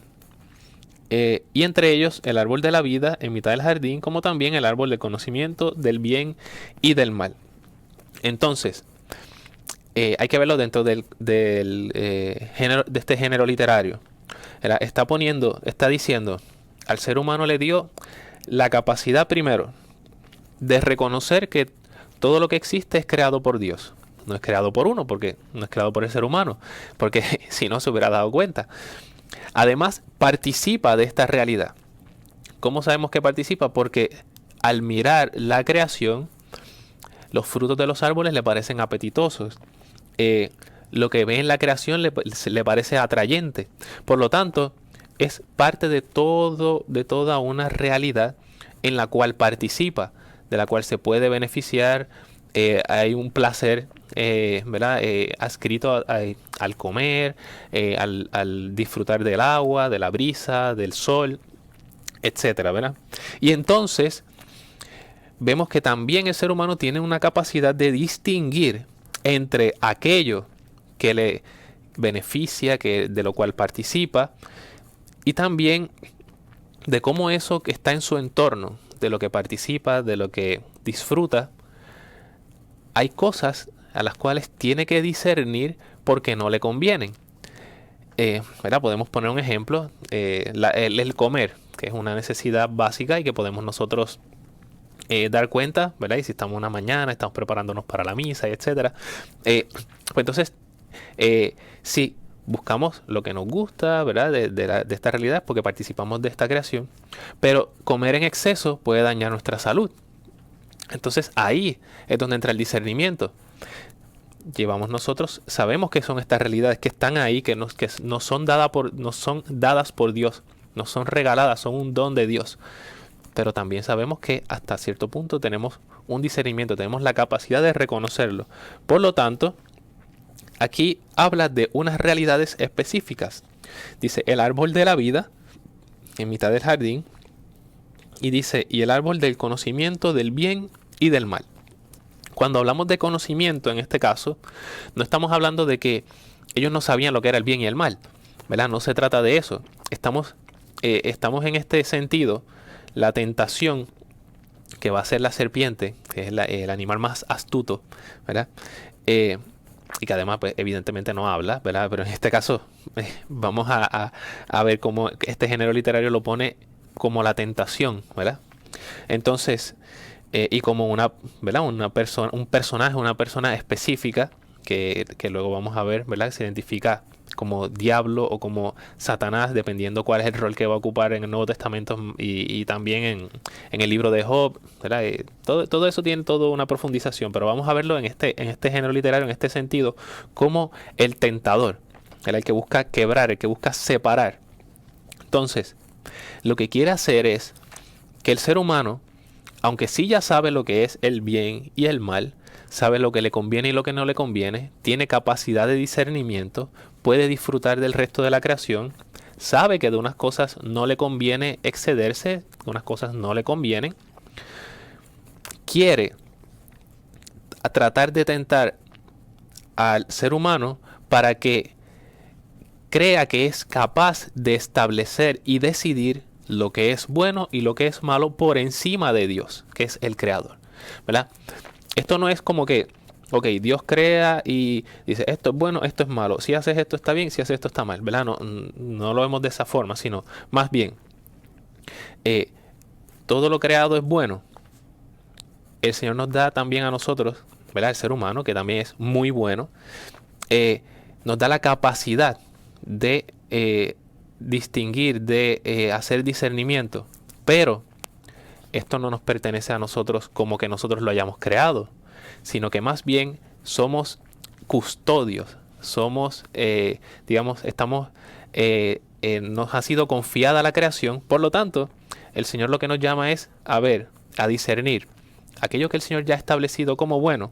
Y entre ellos el árbol de la vida en mitad del jardín, como también el árbol del conocimiento del bien y del mal. Entonces, hay que verlo dentro del género, de este género literario. Está diciendo, al ser humano le dio la capacidad primero de reconocer que todo lo que existe es creado por Dios. No es creado por uno, porque no es creado por el ser humano, porque si no se hubiera dado cuenta. Además, participa de esta realidad. ¿Cómo sabemos que participa? Porque al mirar la creación, los frutos de los árboles le parecen apetitosos. Lo que ve en la creación le parece atrayente. Por lo tanto, es parte de toda una realidad en la cual participa, de la cual se puede beneficiar. Hay un placer, ¿verdad? Adscrito al comer, al disfrutar del agua, de la brisa, del sol, etcétera, ¿verdad? Y entonces vemos que también el ser humano tiene una capacidad de distinguir entre aquello que le beneficia, de lo cual participa, y también de cómo eso que está en su entorno, de lo que participa, de lo que disfruta, hay cosas a las cuales tiene que discernir porque no le convienen. ¿Verdad? Podemos poner un ejemplo, el comer, que es una necesidad básica y que podemos nosotros dar cuenta, ¿verdad? Y si estamos una mañana, estamos preparándonos para la misa, etcétera. Pues entonces, si buscamos lo que nos gusta, ¿verdad? De esta realidad, porque participamos de esta creación, pero comer en exceso puede dañar nuestra salud. Entonces ahí es donde entra el discernimiento. llevamos nosotros, sabemos que son estas realidades que están ahí, que nos son dadas por Dios, nos son regaladas, son un don de Dios. Pero también sabemos que hasta cierto punto tenemos un discernimiento, tenemos la capacidad de reconocerlo. Por lo tanto, aquí habla de unas realidades específicas. Dice, el árbol de la vida en mitad del jardín, y dice, y el árbol del conocimiento del bien y del mal. Cuando hablamos de conocimiento, en este caso, no estamos hablando de que ellos no sabían lo que era el bien y el mal, ¿verdad? No se trata de eso. Estamos en este sentido, la tentación que va a ser la serpiente, que es el animal más astuto, ¿verdad? Y que además, pues, evidentemente no habla, ¿verdad? Pero en este caso, vamos a ver cómo este género literario lo pone como la tentación, ¿verdad? Entonces, y como ¿verdad? Un personaje, una persona específica, que luego vamos a ver, ¿verdad? Que se identifica como diablo o como Satanás, dependiendo cuál es el rol que va a ocupar en el Nuevo Testamento y también en el libro de Job, ¿verdad? Todo eso tiene toda una profundización, pero vamos a verlo en este género literario, en este sentido, como el tentador, ¿verdad? El que busca quebrar, el que busca separar. Entonces, lo que quiere hacer es que el ser humano, aunque sí ya sabe lo que es el bien y el mal, sabe lo que le conviene y lo que no le conviene, tiene capacidad de discernimiento, puede disfrutar del resto de la creación, sabe que de unas cosas no le conviene excederse, de unas cosas no le convienen, quiere tratar de tentar al ser humano para que crea que es capaz de establecer y decidir lo que es bueno y lo que es malo por encima de Dios, que es el creador, ¿verdad? Esto no es como que, ok, Dios crea y dice, esto es bueno, esto es malo. Si haces esto está bien, si haces esto está mal, ¿verdad? No lo vemos de esa forma, sino más bien, todo lo creado es bueno. El Señor nos da también a nosotros, ¿verdad? El ser humano, que también es muy bueno, nos da la capacidad de distinguir, de hacer discernimiento. Pero esto no nos pertenece a nosotros como que nosotros lo hayamos creado, sino que más bien somos custodios, somos, nos ha sido confiada la creación. Por lo tanto, el Señor lo que nos llama es a discernir aquello que el Señor ya ha establecido como bueno.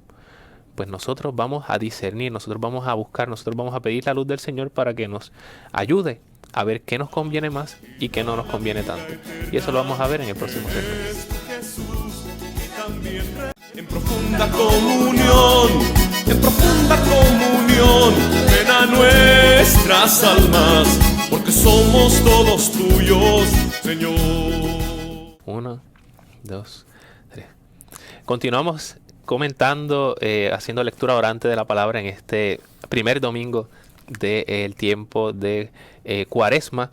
Pues nosotros vamos a discernir, nosotros vamos a buscar, nosotros vamos a pedir la luz del Señor para que nos ayude a ver qué nos conviene más y qué no nos conviene tanto. Y eso lo vamos a ver en el próximo segmento. En profunda comunión, ven a nuestras almas, porque somos todos tuyos, Señor. 1, 2, 3. Continuamos comentando, haciendo lectura orante de la palabra en este primer domingo del tiempo de Cuaresma,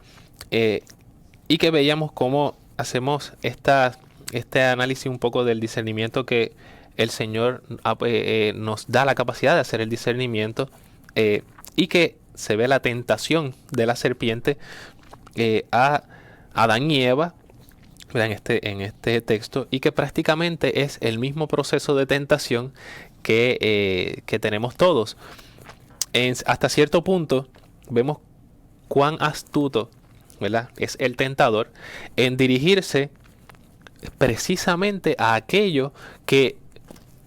y que veíamos cómo hacemos este análisis un poco del discernimiento, que el Señor nos da la capacidad de hacer el discernimiento, y que se ve la tentación de la serpiente a Adán y Eva en este texto, y que prácticamente es el mismo proceso de tentación que tenemos todos. Hasta cierto punto vemos cuán astuto, ¿verdad?, es el tentador en dirigirse precisamente a aquello que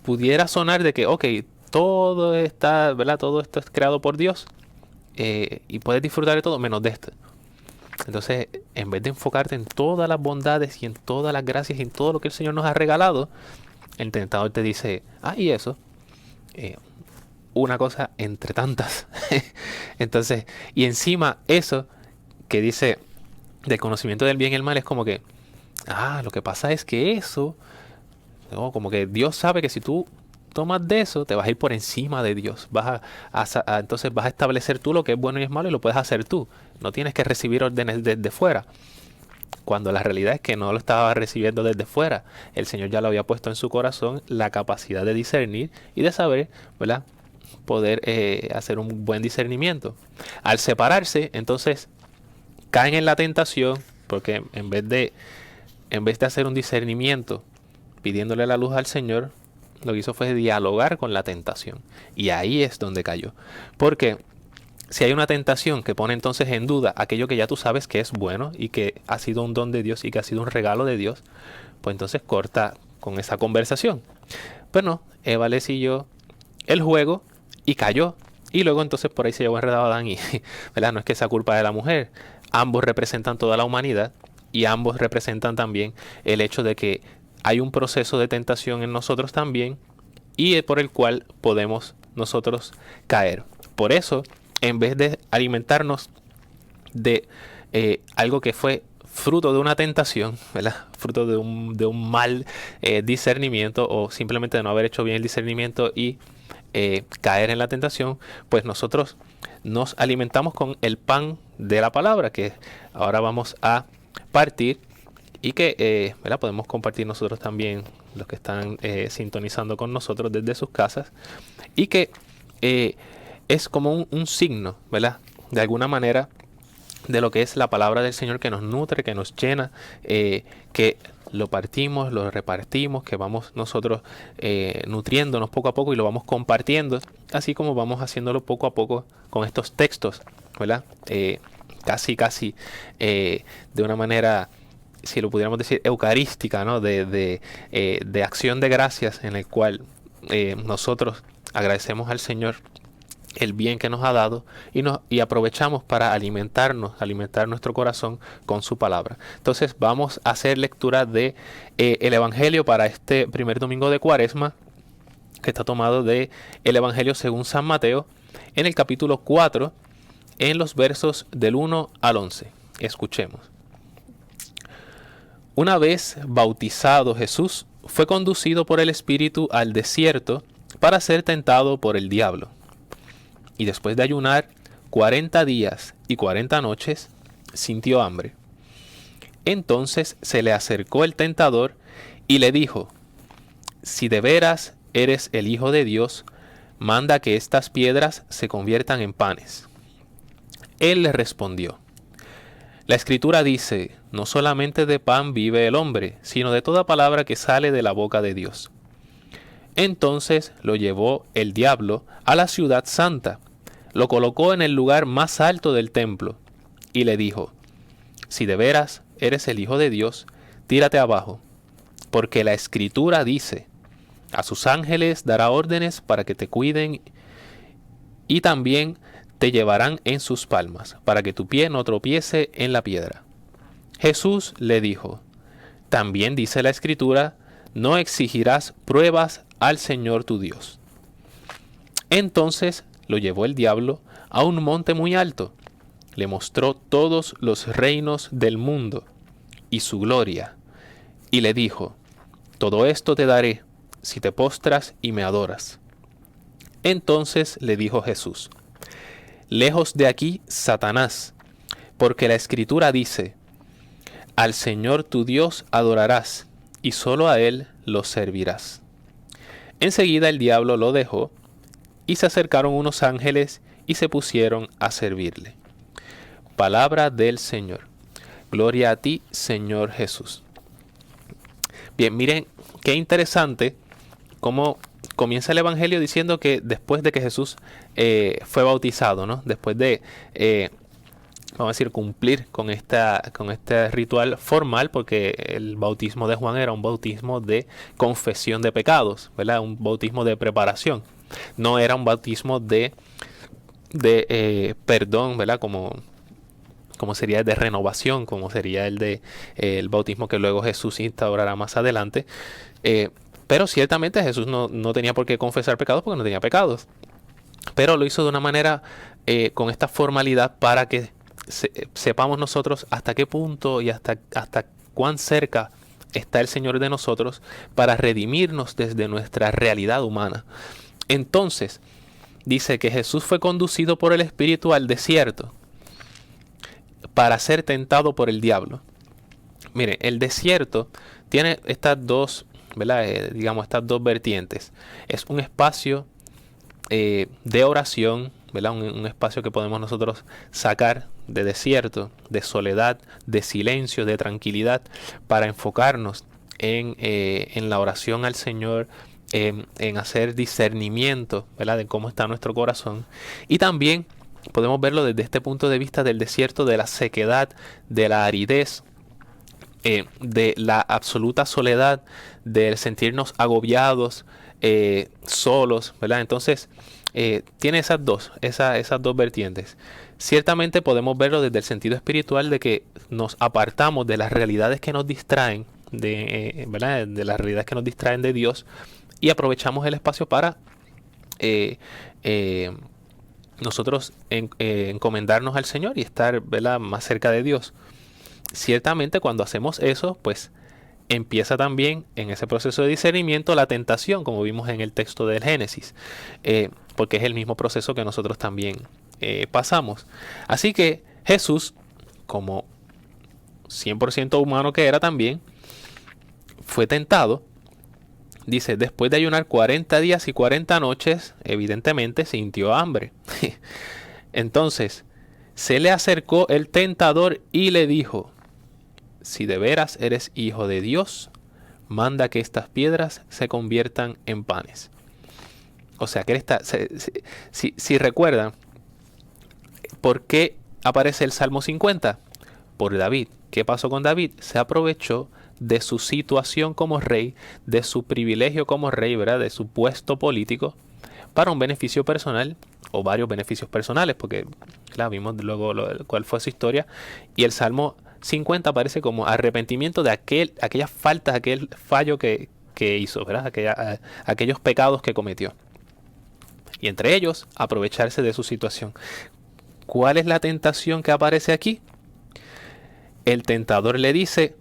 pudiera sonar de que, ok, todo está, ¿verdad?, todo esto es creado por Dios, y puedes disfrutar de todo menos de esto. Entonces, en vez de enfocarte en todas las bondades y en todas las gracias y en todo lo que el Señor nos ha regalado, el tentador te dice, y eso, una cosa entre tantas. Entonces, y encima eso que dice del conocimiento del bien y el mal, es como que, lo que pasa es que eso, como que Dios sabe que si tú tomas de eso, te vas a ir por encima de Dios. Entonces vas a establecer tú lo que es bueno y es malo, y lo puedes hacer tú. No tienes que recibir órdenes desde fuera. Cuando la realidad es que no lo estaba recibiendo desde fuera. El Señor ya lo había puesto en su corazón la capacidad de discernir y de saber, ¿verdad?, poder hacer un buen discernimiento. Al separarse, entonces caen en la tentación, porque en vez de hacer un discernimiento pidiéndole la luz al Señor, lo que hizo fue dialogar con la tentación. Y ahí es donde cayó. Porque si hay una tentación que pone entonces en duda aquello que ya tú sabes que es bueno y que ha sido un don de Dios y que ha sido un regalo de Dios, pues entonces corta con esa conversación. Pero no, Eva le siguió el juego y cayó. Y luego entonces por ahí se llevó enredado a Adán y, ¿verdad? No es que sea culpa de la mujer. Ambos representan toda la humanidad y ambos representan también el hecho de que hay un proceso de tentación en nosotros también y por el cual podemos nosotros caer. Por eso, en vez de alimentarnos de algo que fue fruto de una tentación, ¿verdad? Fruto de un mal discernimiento o simplemente de no haber hecho bien el discernimiento y caer en la tentación, pues nosotros nos alimentamos con el pan de la palabra que ahora vamos a partir y que ¿verdad? Podemos compartir nosotros también, los que están sintonizando con nosotros desde sus casas, y que es como un signo, ¿verdad? De alguna manera de lo que es la palabra del Señor, que nos nutre, que nos llena, que lo partimos, lo repartimos, que vamos nosotros nutriéndonos poco a poco y lo vamos compartiendo, así como vamos haciéndolo poco a poco con estos textos, ¿verdad? Casi de una manera, si lo pudiéramos decir, eucarística, ¿no? De acción de gracias, en el cual nosotros agradecemos al Señor el bien que nos ha dado y aprovechamos para alimentar nuestro corazón con su palabra. Entonces vamos a hacer lectura de el Evangelio para este primer domingo de Cuaresma, que está tomado de el Evangelio según San Mateo, en el capítulo 4, en los versos del 1 al 11. Escuchemos. Una vez bautizado Jesús, fue conducido por el Espíritu al desierto para ser tentado por el diablo. Y después de ayunar 40 días y 40 noches, sintió hambre. Entonces se le acercó el tentador y le dijo: si de veras eres el Hijo de Dios, manda que estas piedras se conviertan en panes. Él le respondió: la Escritura dice, no solamente de pan vive el hombre, sino de toda palabra que sale de la boca de Dios. Entonces lo llevó el diablo a la ciudad santa, lo colocó en el lugar más alto del templo y le dijo: si de veras eres el Hijo de Dios, tírate abajo, porque la Escritura dice, a sus ángeles dará órdenes para que te cuiden y también te llevarán en sus palmas, para que tu pie no tropiece en la piedra. Jesús le dijo: también dice la Escritura, no exigirás pruebas al Señor tu Dios. Entonces lo llevó el diablo a un monte muy alto, le mostró todos los reinos del mundo y su gloria, y le dijo: todo esto te daré si te postras y me adoras. Entonces le dijo Jesús: lejos de aquí, Satanás, porque la Escritura dice, al Señor tu Dios adorarás, y solo a Él lo servirás. Enseguida el diablo lo dejó, y se acercaron unos ángeles y se pusieron a servirle. Palabra del Señor. Gloria a ti, Señor Jesús. Bien, miren qué interesante cómo comienza el Evangelio diciendo que después de que Jesús fue bautizado, ¿no? Después de, vamos a decir, cumplir con este ritual formal, porque el bautismo de Juan era un bautismo de confesión de pecados, ¿verdad? Un bautismo de preparación. No era un bautismo de perdón, ¿verdad? Como sería de renovación, como sería el bautismo que luego Jesús instaurará más adelante. Pero ciertamente Jesús no tenía por qué confesar pecados porque no tenía pecados. Pero lo hizo de una manera con esta formalidad para que sepamos nosotros hasta qué punto y hasta cuán cerca está el Señor de nosotros para redimirnos desde nuestra realidad humana. Entonces, dice que Jesús fue conducido por el Espíritu al desierto para ser tentado por el diablo. Mire, el desierto tiene estas dos, ¿verdad? Estas dos vertientes. Es un espacio de oración, ¿verdad? Un espacio que podemos nosotros sacar de desierto, de soledad, de silencio, de tranquilidad, para enfocarnos en la oración al Señor, en hacer discernimiento, ¿verdad?, de cómo está nuestro corazón. Y también podemos verlo desde este punto de vista del desierto, de la sequedad, de la aridez, de la absoluta soledad, del sentirnos agobiados, solos, ¿verdad? Entonces, tiene esas dos vertientes. Ciertamente podemos verlo desde el sentido espiritual, de que nos apartamos de las realidades que nos distraen, ¿verdad?, de las realidades que nos distraen de Dios, y aprovechamos el espacio para nosotros encomendarnos al Señor y estar, ¿verdad?, más cerca de Dios. Ciertamente cuando hacemos eso, pues empieza también en ese proceso de discernimiento la tentación, como vimos en el texto del Génesis, porque es el mismo proceso que nosotros también pasamos. Así que Jesús, como 100% humano que era también, fue tentado. Dice, después de ayunar 40 días y 40 noches, evidentemente sintió hambre. Entonces, se le acercó el tentador y le dijo, si de veras eres hijo de Dios, manda que estas piedras se conviertan en panes. O sea, que si recuerdan, ¿por qué aparece el Salmo 50? Por David. ¿Qué pasó con David? Se aprovechó de su situación como rey, de su privilegio como rey, ¿verdad?, de su puesto político, para un beneficio personal, o varios beneficios personales, porque claro, vimos luego cuál fue su historia. Y el Salmo 50 aparece como arrepentimiento de aquellas faltas, aquel fallo que hizo, ¿verdad?, aquellos pecados que cometió. Y entre ellos, aprovecharse de su situación. ¿Cuál es la tentación que aparece aquí? El tentador le dice,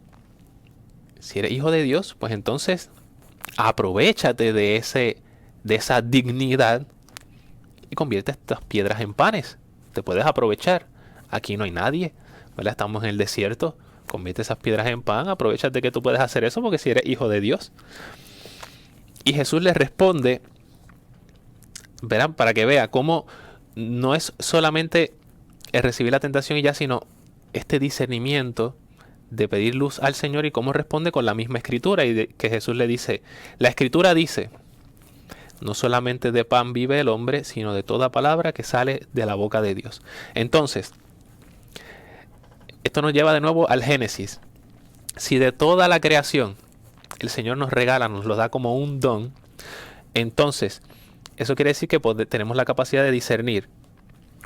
si eres hijo de Dios, pues entonces aprovéchate de esa dignidad y convierte estas piedras en panes. Te puedes aprovechar. Aquí no hay nadie, ¿verdad? Estamos en el desierto. Convierte esas piedras en pan. Aprovéchate que tú puedes hacer eso, porque si eres hijo de Dios. Y Jesús le responde, verán, para que vea cómo no es solamente el recibir la tentación y ya, sino este discernimiento de pedir luz al Señor, y cómo responde con la misma escritura, y que Jesús le dice, la escritura dice, no solamente de pan vive el hombre, sino de toda palabra que sale de la boca de Dios. Entonces, esto nos lleva de nuevo al Génesis. Si de toda la creación el Señor nos regala, nos lo da como un don, entonces eso quiere decir que tenemos la capacidad de discernir.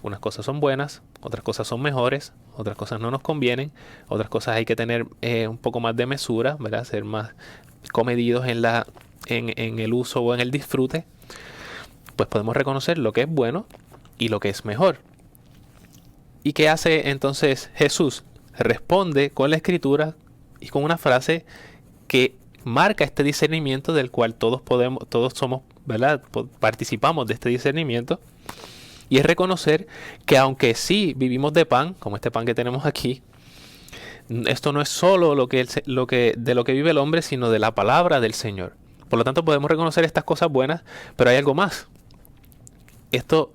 Unas cosas son buenas, otras cosas son mejores, otras cosas no nos convienen, otras cosas hay que tener un poco más de mesura, ¿verdad?, ser más comedidos en el uso o en el disfrute. Pues podemos reconocer lo que es bueno y lo que es mejor. ¿Y qué hace entonces Jesús? Responde con la escritura y con una frase que marca este discernimiento del cual todos somos, ¿verdad?, participamos de este discernimiento. Y es reconocer que aunque sí vivimos de pan, como este pan que tenemos aquí, esto no es solo de lo que vive el hombre, sino de la palabra del Señor. Por lo tanto, podemos reconocer estas cosas buenas, pero hay algo más. Esto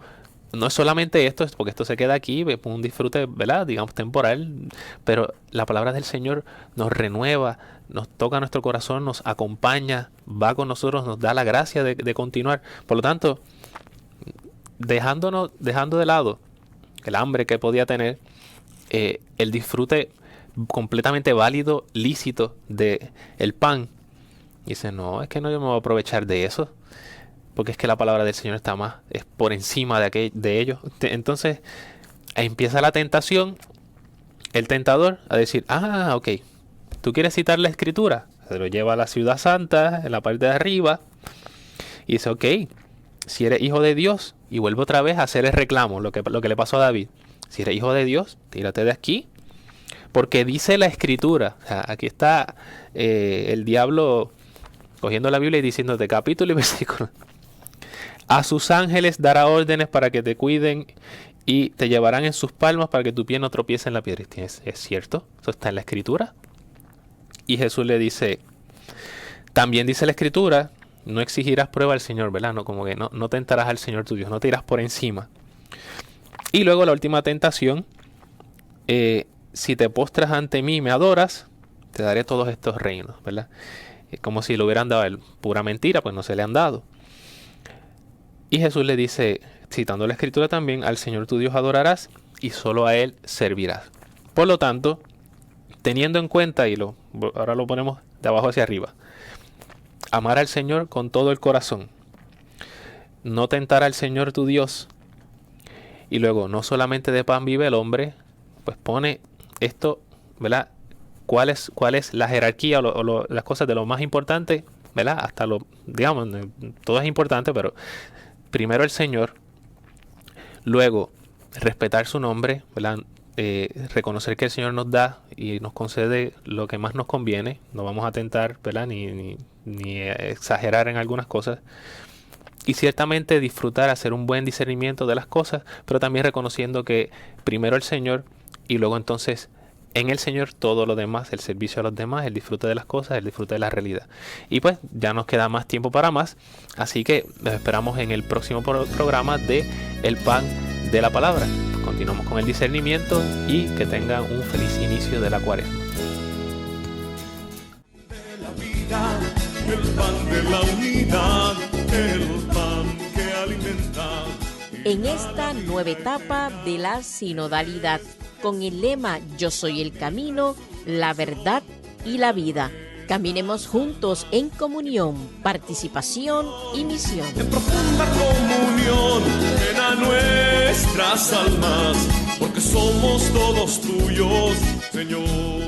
no es solamente esto, porque esto se queda aquí, un disfrute, ¿verdad?, digamos temporal, pero la palabra del Señor nos renueva, nos toca nuestro corazón, nos acompaña, va con nosotros, nos da la gracia de continuar. Por lo tanto, dejando de lado el hambre que podía tener, el disfrute completamente válido, lícito de el pan, y dice, no, es que no, yo me voy a aprovechar de eso, porque es que la palabra del Señor es por encima de ellos. Entonces empieza la tentación, el tentador a decir, ok, tú quieres citar la escritura, se lo lleva a la ciudad santa, en la parte de arriba, y dice, ok, si eres hijo de Dios, y vuelve otra vez a hacer el reclamo, lo que le pasó a David. Si eres hijo de Dios, tírate de aquí, porque dice la escritura. O sea, aquí está el diablo cogiendo la Biblia y diciéndote capítulo y versículo. A sus ángeles dará órdenes para que te cuiden y te llevarán en sus palmas para que tu pie no tropiece en la piedra. ¿Es cierto? Eso está en la escritura. Y Jesús le dice, también dice la escritura, no exigirás prueba al Señor, ¿verdad? No, como que no tentarás al Señor tu Dios, no te irás por encima. Y luego la última tentación, si te postras ante mí y me adoras, te daré todos estos reinos, ¿verdad? Es como si lo hubieran dado a él. Pura mentira, pues no se le han dado. Y Jesús le dice, citando la Escritura también, al Señor tu Dios adorarás y solo a Él servirás. Por lo tanto, teniendo en cuenta, y ahora lo ponemos de abajo hacia arriba, amar al Señor con todo el corazón, no tentar al Señor tu Dios, y luego no solamente de pan vive el hombre, pues pone esto, ¿verdad? ¿Cuál es la jerarquía o las cosas de lo más importante, ¿verdad? Hasta digamos, todo es importante, pero primero el Señor, luego respetar su nombre, ¿verdad? Reconocer que el Señor nos da y nos concede lo que más nos conviene, no vamos a tentar, ¿verdad? ni exagerar en algunas cosas, y ciertamente disfrutar, hacer un buen discernimiento de las cosas, pero también reconociendo que primero el Señor y luego entonces en el Señor todo lo demás, el servicio a los demás, el disfrute de las cosas, el disfrute de la realidad. Y pues ya nos queda más tiempo para más, así que los esperamos en el próximo programa de El Pan de la Palabra. Continuamos con el discernimiento y que tengan un feliz inicio de la Cuaresma. De la vida, el pan de la unidad, el pan que alimenta. En esta nueva etapa de la sinodalidad, con el lema Yo soy el camino, la verdad y la vida. Caminemos juntos en comunión, participación y misión. En profunda comunión llena nuestras almas, porque somos todos tuyos, Señor.